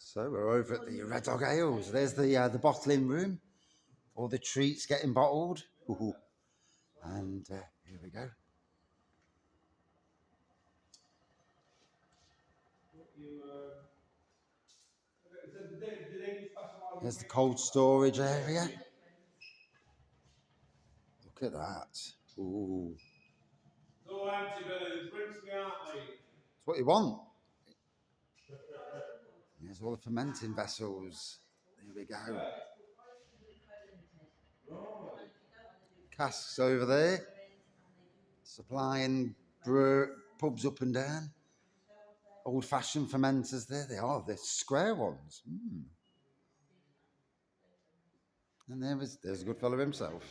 So we're over at the Red Dog Ales. There's the bottling room. All the treats getting bottled. Ooh. And here we go. There's the cold storage area. Look at that. Ooh. It's what you want. There's all the fermenting vessels. There we go. Casks over there. Supplying pubs up and down. Old-fashioned fermenters there. They are. They're square ones. And there's a good fellow himself.